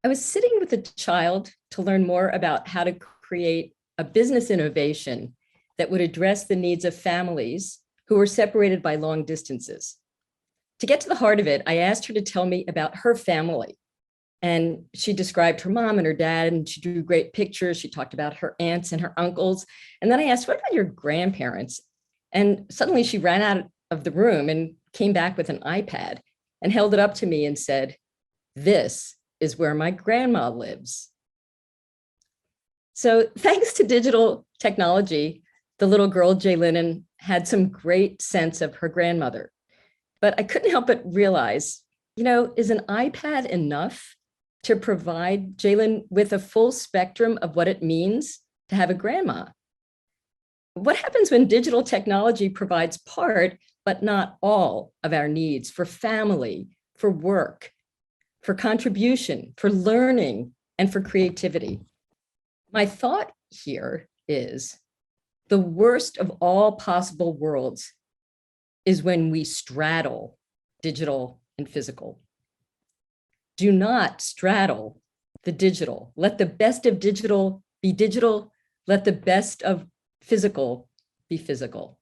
I was sitting with a child to learn more about how to create a business innovation that would address the needs of families who were separated by long distances. To get to the heart of it, I asked her to tell me about her family. And she described her mom and her dad, and she drew great pictures. She talked about her aunts and her uncles. And then I asked, what about your grandparents? And suddenly she ran out of the room and came back with an iPad and held it up to me and said, "This is where my grandma lives." So thanks to digital technology, the little girl, Jaylinen, had some great sense of her grandmother. But I couldn't help but realize, is an iPad enough to provide Jalen with a full spectrum of what it means to have a grandma? What happens when digital technology provides part, but not all of our needs for family, for work, for contribution, for learning, and for creativity? My thought here is the worst of all possible worlds is when we straddle digital and physical. Do not straddle the digital. Let the best of digital be digital. Let the best of physical be physical.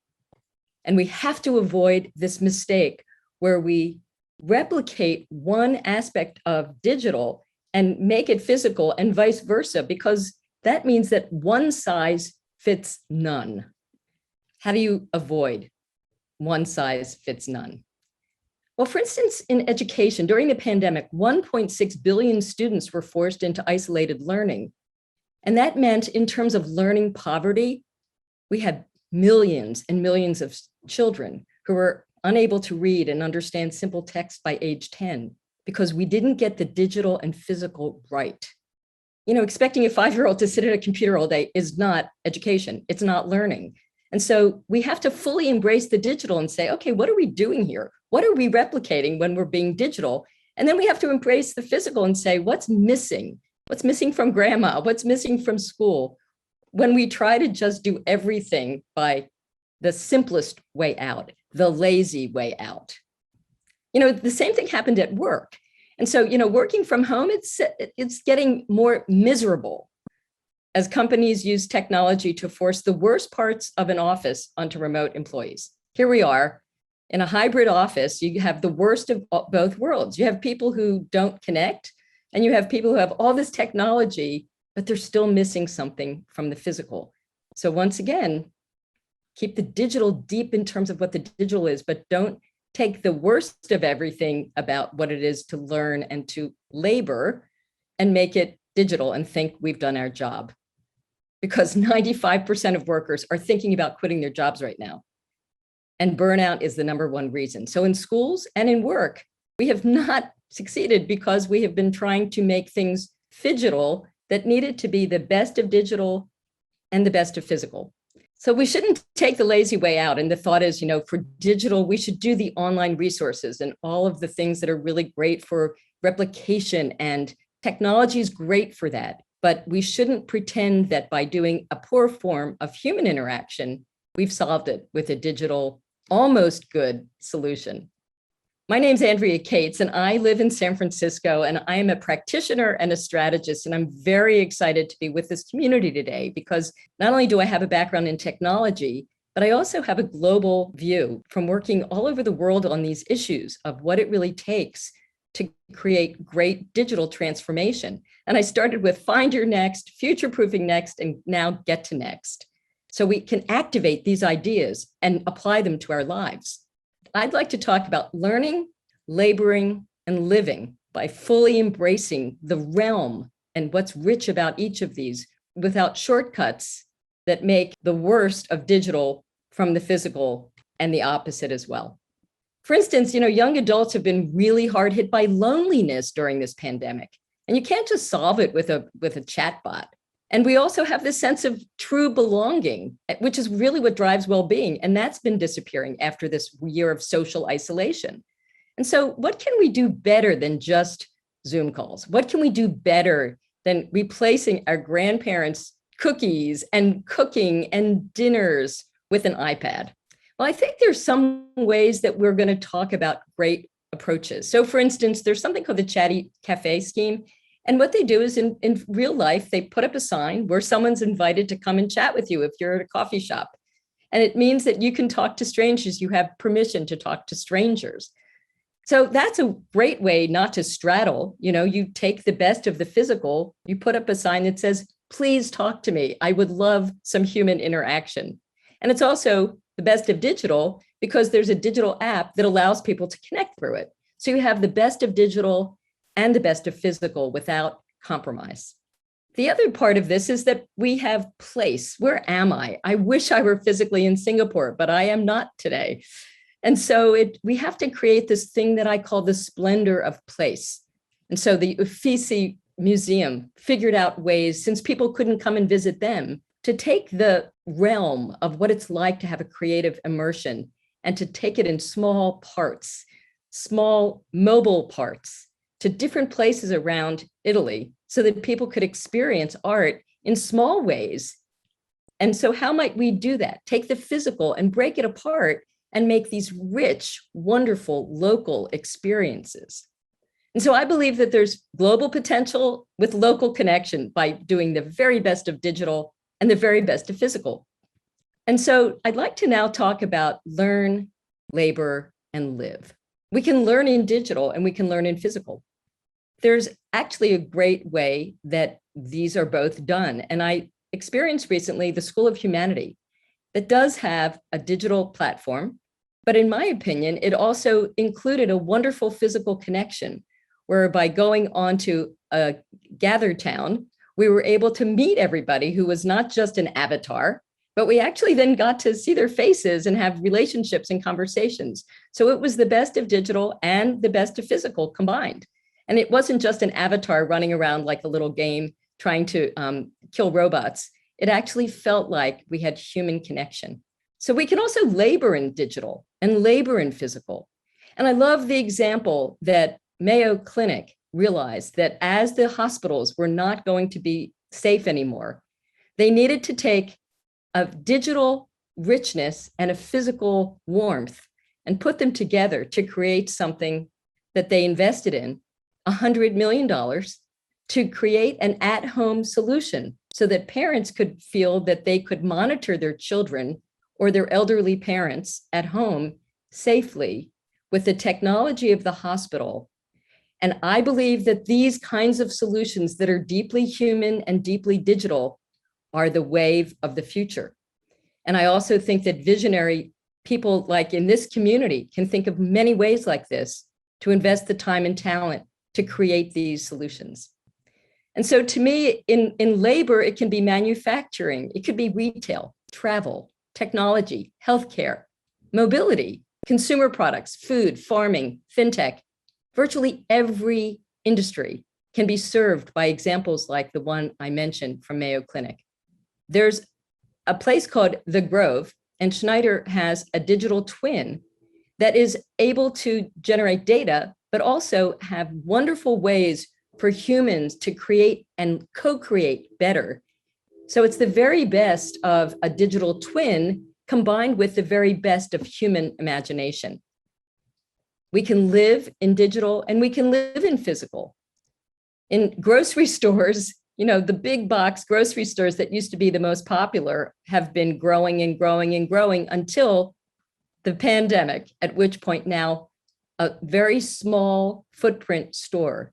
And we have to avoid this mistake where we replicate one aspect of digital and make it physical and vice versa, because that means that one size fits none. How do you avoid one size fits none? Well, for instance, in education, during the pandemic, 1.6 billion students were forced into isolated learning. And that meant, in terms of learning poverty, we had millions and millions of children who were unable to read and understand simple text by age 10 because we didn't get the digital and physical right. Expecting a 5-year-old to sit at a computer all day is not education. It's not learning. And so we have to fully embrace the digital and say, okay, what are we doing here? What are we replicating when we're being digital? And then we have to embrace the physical and say, what's missing? What's missing from grandma? What's missing from school? When we try to just do everything by the simplest way out, the lazy way out. The same thing happened at work. And so, working from home, it's getting more miserable as companies use technology to force the worst parts of an office onto remote employees. Here we are in a hybrid office. You have the worst of both worlds. You have people who don't connect, and you have people who have all this technology, but they're still missing something from the physical. So once again, keep the digital deep in terms of what the digital is, but don't take the worst of everything about what it is to learn and to labor and make it digital and think we've done our job. Because 95% of workers are thinking about quitting their jobs right now. And burnout is the #1 reason. So in schools and in work, we have not succeeded because we have been trying to make things phygital that needed to be the best of digital and the best of physical. So we shouldn't take the lazy way out. And the thought is, for digital, we should do the online resources and all of the things that are really great for replication, and technology is great for that. But we shouldn't pretend that by doing a poor form of human interaction, we've solved it with a digital, almost good solution. My name's Andrea Cates, and I live in San Francisco, and I am a practitioner and a strategist, and I'm very excited to be with this community today because not only do I have a background in technology, but I also have a global view from working all over the world on these issues of what it really takes to create great digital transformation. And I started with Find Your Next, Future-Proofing Next, and now Get to Next. So we can activate these ideas and apply them to our lives. I'd like to talk about learning, laboring, and living by fully embracing the realm and what's rich about each of these without shortcuts that make the worst of digital from the physical and the opposite as well. For instance, young adults have been really hard hit by loneliness during this pandemic, and you can't just solve it with a chatbot. And we also have this sense of true belonging, which is really what drives well-being. And that's been disappearing after this year of social isolation. And so what can we do better than just Zoom calls? What can we do better than replacing our grandparents' cookies and cooking and dinners with an iPad? Well, I think there's some ways that we're going to talk about great approaches. So for instance, there's something called the Chatty Cafe scheme. And what they do is in real life, they put up a sign where someone's invited to come and chat with you if you're at a coffee shop. And it means that you can talk to strangers. You have permission to talk to strangers. So that's a great way not to straddle. You take the best of the physical, you put up a sign that says, please talk to me. I would love some human interaction. And it's also the best of digital because there's a digital app that allows people to connect through it. So you have the best of digital and the best of physical without compromise. The other part of this is that we have place. Where am I? I wish I were physically in Singapore, but I am not today. And so we have to create this thing that I call the splendor of place. And so the Uffizi Museum figured out ways, since people couldn't come and visit them, to take the realm of what it's like to have a creative immersion and to take it in small parts, small mobile parts, to different places around Italy so that people could experience art in small ways. And so how might we do that? Take the physical and break it apart and make these rich, wonderful local experiences. And so I believe that there's global potential with local connection by doing the very best of digital and the very best of physical. And so I'd like to now talk about learn, labor, and live. We can learn in digital and we can learn in physical. There's actually a great way that these are both done. And I experienced recently the School of Humanity that does have a digital platform, but in my opinion, it also included a wonderful physical connection where by going on to a gather town, we were able to meet everybody who was not just an avatar, but we actually then got to see their faces and have relationships and conversations. So it was the best of digital and the best of physical combined. And it wasn't just an avatar running around like a little game trying to kill robots. It actually felt like we had human connection. So we can also labor in digital and labor in physical. And I love the example that Mayo Clinic realized that as the hospitals were not going to be safe anymore, they needed to take a digital richness and a physical warmth and put them together to create something that they invested in $100 million to create an at-home solution so that parents could feel that they could monitor their children or their elderly parents at home safely with the technology of the hospital. And I believe that these kinds of solutions that are deeply human and deeply digital are the wave of the future. And I also think that visionary people like in this community can think of many ways like this to invest the time and talent to create these solutions. And so to me, in labor, it can be manufacturing, it could be retail, travel, technology, healthcare, mobility, consumer products, food, farming, fintech. Virtually every industry can be served by examples like the one I mentioned from Mayo Clinic. There's a place called The Grove, and Schneider has a digital twin that is able to generate data, but also have wonderful ways for humans to create and co-create better. So it's the very best of a digital twin combined with the very best of human imagination. We can live in digital and we can live in physical. In grocery stores, the big box grocery stores that used to be the most popular have been growing and growing and growing until the pandemic, at which point now a very small footprint store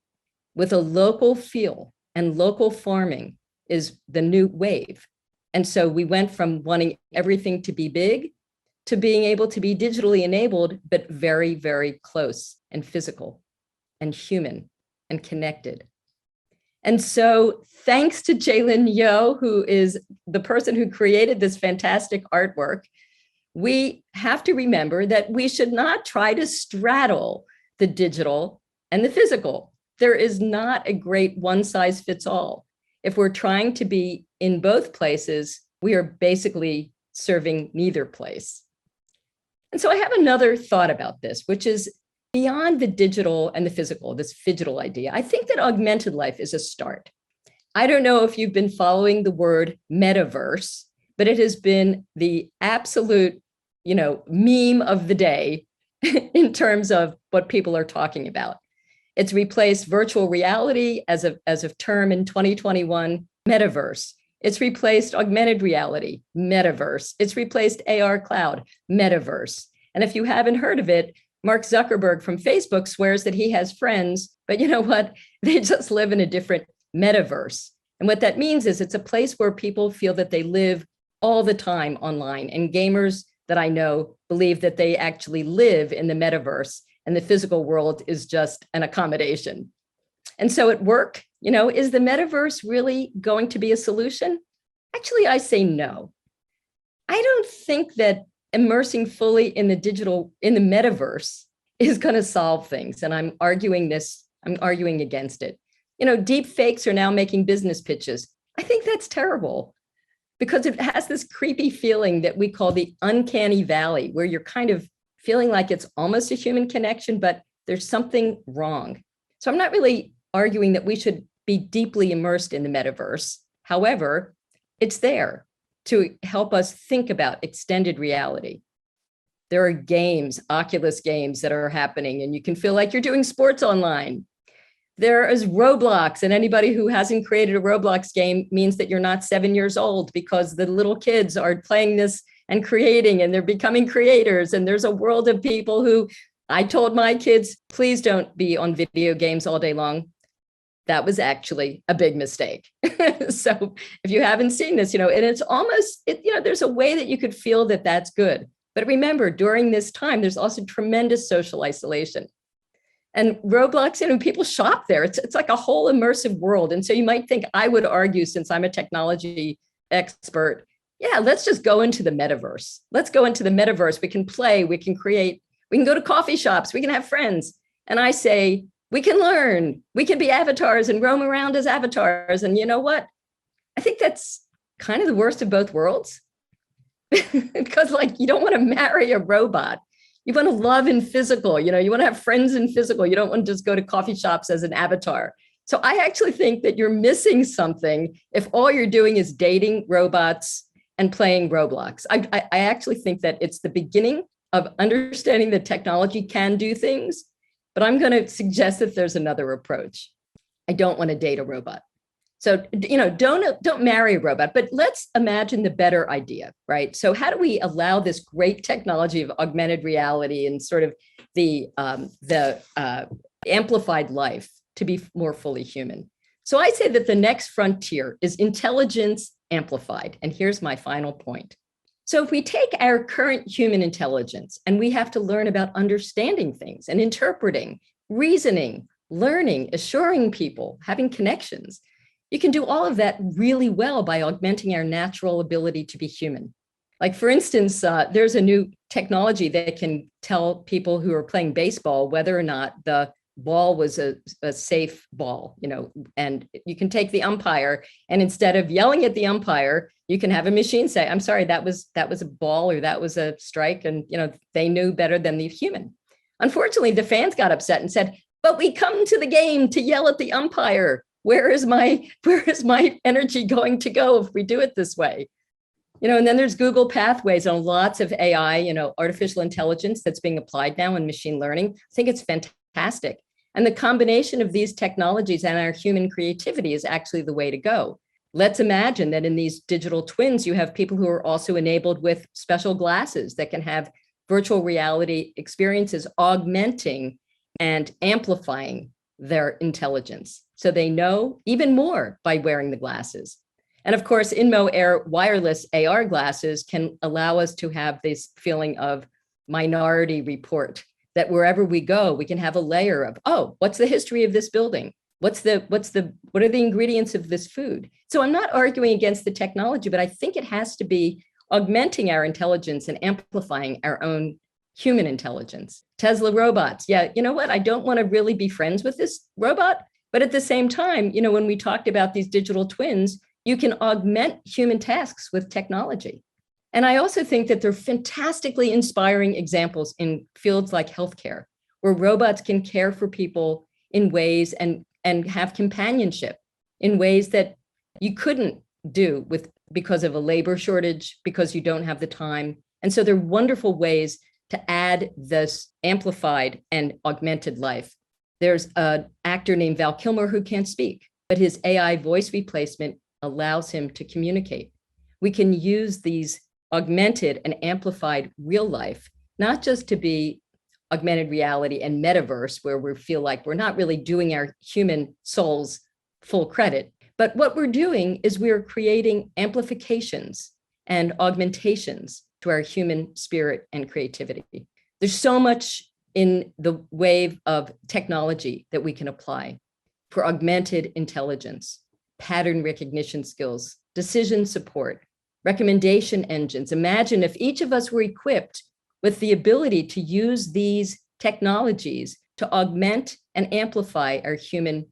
with a local feel and local farming is the new wave. And so we went from wanting everything to be big to being able to be digitally enabled, but very, very close and physical and human and connected. And so thanks to Jaylin Yo, who is the person who created this fantastic artwork, we have to remember that we should not try to straddle the digital and the physical. There is not a great one size fits all. If we're trying to be in both places, we are basically serving neither place. And so I have another thought about this, which is beyond the digital and the physical, this phygital idea. I think that augmented life is a start. I don't know if you've been following the word metaverse, but it has been the absolute, meme of the day in terms of what people are talking about. It's replaced virtual reality as a term in 2021, metaverse. It's replaced augmented reality, metaverse. It's replaced AR cloud, metaverse. And if you haven't heard of it, Mark Zuckerberg from Facebook swears that he has friends, but you know what? They just live in a different metaverse. And what that means is it's a place where people feel that they live all the time online. And gamers that I know believe that they actually live in the metaverse and the physical world is just an accommodation. And so at work, is the metaverse really going to be a solution? Actually, I say no. I don't think that immersing fully in the metaverse is going to solve things. And I'm arguing against it. Deep fakes are now making business pitches. I think that's terrible because it has this creepy feeling that we call the uncanny valley, where you're kind of feeling like it's almost a human connection, but there's something wrong. So I'm not really arguing that we should be deeply immersed in the metaverse. However, it's there to help us think about extended reality. There are games, Oculus games that are happening, and you can feel like you're doing sports online. There is Roblox, and anybody who hasn't created a Roblox game means that you're not 7 years old, because the little kids are playing this and creating, and they're becoming creators. And there's a world of people who, I told my kids, please don't be on video games all day long. That was actually a big mistake. So if you haven't seen this, and it's almost, there's a way that you could feel that that's good. But remember, during this time, there's also tremendous social isolation. And Roblox, people shop there. It's like a whole immersive world. And so you might think, I would argue, since I'm a technology expert, yeah, let's just go into the metaverse. Let's go into the metaverse. We can play, we can create, we can go to coffee shops, we can have friends. And I say, we can learn, we can be avatars and roam around as avatars. And you know what? I think that's kind of the worst of both worlds. Because you don't want to marry a robot. You want to love in physical, you want to have friends in physical. You don't want to just go to coffee shops as an avatar. So I actually think that you're missing something if all you're doing is dating robots and playing Roblox. I actually think that it's the beginning of understanding that technology can do things, but I'm going to suggest that there's another approach. I don't want to date a robot. So, don't marry a robot, but let's imagine the better idea, right? So how do we allow this great technology of augmented reality and sort of the amplified life to be more fully human? So I say that the next frontier is intelligence amplified. And here's my final point. So if we take our current human intelligence and we have to learn about understanding things and interpreting, reasoning, learning, assuring people, having connections, you can do all of that really well by augmenting our natural ability to be human. Like, for instance, there's a new technology that can tell people who are playing baseball whether or not the ball was a safe ball, and you can take the umpire, and instead of yelling at the umpire, you can have a machine say, I'm sorry, that was a ball, or that was a strike. And, they knew better than the human. Unfortunately, the fans got upset and said, but we come to the game to yell at the umpire. Where is my energy going to go if we do it this way? And then there's Google Pathways and lots of AI, artificial intelligence that's being applied now in machine learning. I think it's fantastic. And the combination of these technologies and our human creativity is actually the way to go. Let's imagine that in these digital twins, you have people who are also enabled with special glasses that can have virtual reality experiences, augmenting and amplifying their intelligence. So they know even more by wearing the glasses. And of course, Inmo Air wireless AR glasses can allow us to have this feeling of minority report, that wherever we go, we can have a layer of, oh, what's the history of this building? What are the ingredients of this food? So I'm not arguing against the technology, but I think it has to be augmenting our intelligence and amplifying our own human intelligence. Tesla robots. Yeah, you know what? I don't want to really be friends with this robot. But at the same time, when we talked about these digital twins, you can augment human tasks with technology. And I also think that they're fantastically inspiring examples in fields like healthcare, where robots can care for people in ways and have companionship in ways that you couldn't do because of a labor shortage, because you don't have the time. And so they're wonderful ways to add this amplified and augmented life There's an actor named Val Kilmer who can't speak, but his AI voice replacement allows him to communicate. We can use these augmented and amplified real life, not just to be augmented reality and metaverse, where we feel like we're not really doing our human souls full credit. But what we're doing is we're creating amplifications and augmentations to our human spirit and creativity. There's so much in the wave of technology that we can apply for augmented intelligence, pattern recognition skills, decision support, recommendation engines. Imagine if each of us were equipped with the ability to use these technologies to augment and amplify our human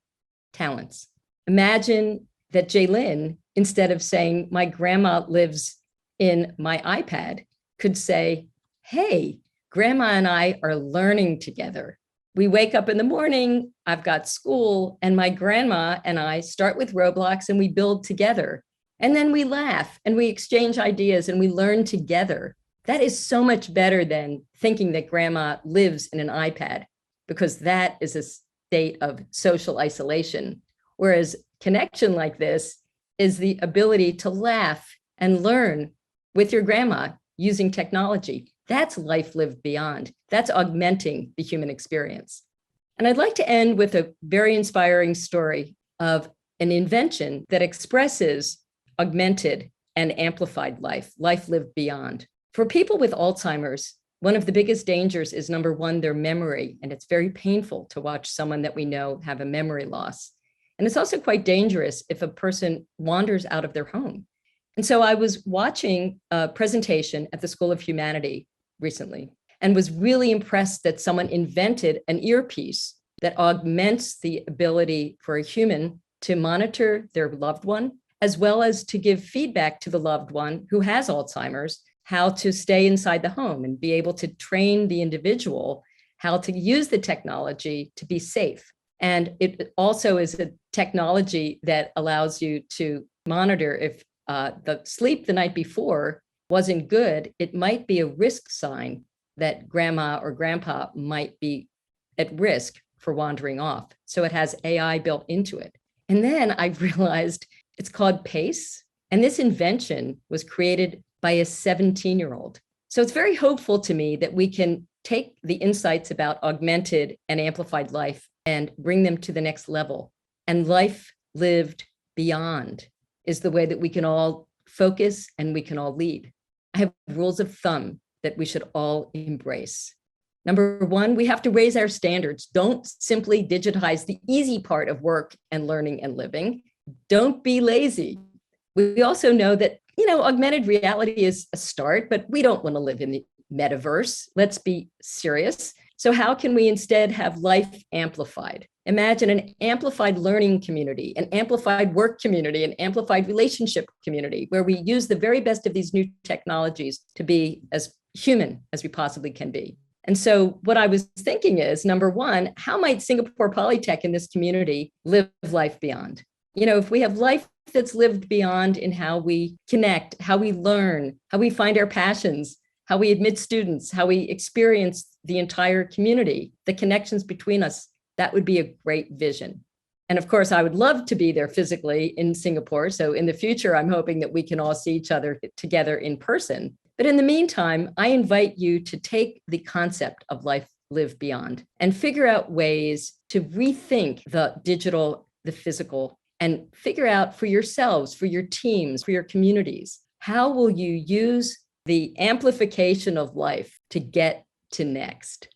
talents. Imagine that Jaylin, instead of saying, my grandma lives in my iPad, could say, hey, grandma and I are learning together. We wake up in the morning, I've got school, and my grandma and I start with Roblox and we build together. And then we laugh and we exchange ideas and we learn together. That is so much better than thinking that grandma lives in an iPad, because that is a state of social isolation. Whereas connection like this is the ability to laugh and learn with your grandma using technology. That's life lived beyond. That's augmenting the human experience. And I'd like to end with a very inspiring story of an invention that expresses augmented and amplified life lived beyond. For people with Alzheimer's, one of the biggest dangers is, number one, their memory. And it's very painful to watch someone that we know have a memory loss. And it's also quite dangerous if a person wanders out of their home. And so I was watching a presentation at the School of Humanity recently and was really impressed that someone invented an earpiece that augments the ability for a human to monitor their loved one, as well as to give feedback to the loved one who has Alzheimer's, how to stay inside the home and be able to train the individual how to use the technology to be safe. And it also is a technology that allows you to monitor if the sleep the night before wasn't good, it might be a risk sign that grandma or grandpa might be at risk for wandering off. So it has AI built into it. And then I realized it's called PACE. And this invention was created by a 17-year-old. So it's very hopeful to me that we can take the insights about augmented and amplified life and bring them to the next level. And life lived beyond is the way that we can all focus and we can all lead. I have rules of thumb that we should all embrace. Number one, we have to raise our standards. Don't simply digitize the easy part of work and learning and living. Don't be lazy. We also know that, augmented reality is a start, but we don't want to live in the metaverse. Let's be serious. So how can we instead have life amplified? Imagine an amplified learning community, an amplified work community, an amplified relationship community, where we use the very best of these new technologies to be as human as we possibly can be. And so what I was thinking is, number one, how might Singapore Polytech in this community live life beyond? If we have life that's lived beyond in how we connect, how we learn, how we find our passions, how we admit students, how we experience the entire community, the connections between us, that would be a great vision. And of course, I would love to be there physically in Singapore. So in the future, I'm hoping that we can all see each other together in person. But in the meantime, I invite you to take the concept of life lived beyond and figure out ways to rethink the digital, the physical, and figure out for yourselves, for your teams, for your communities, how will you use the amplification of life to get to next?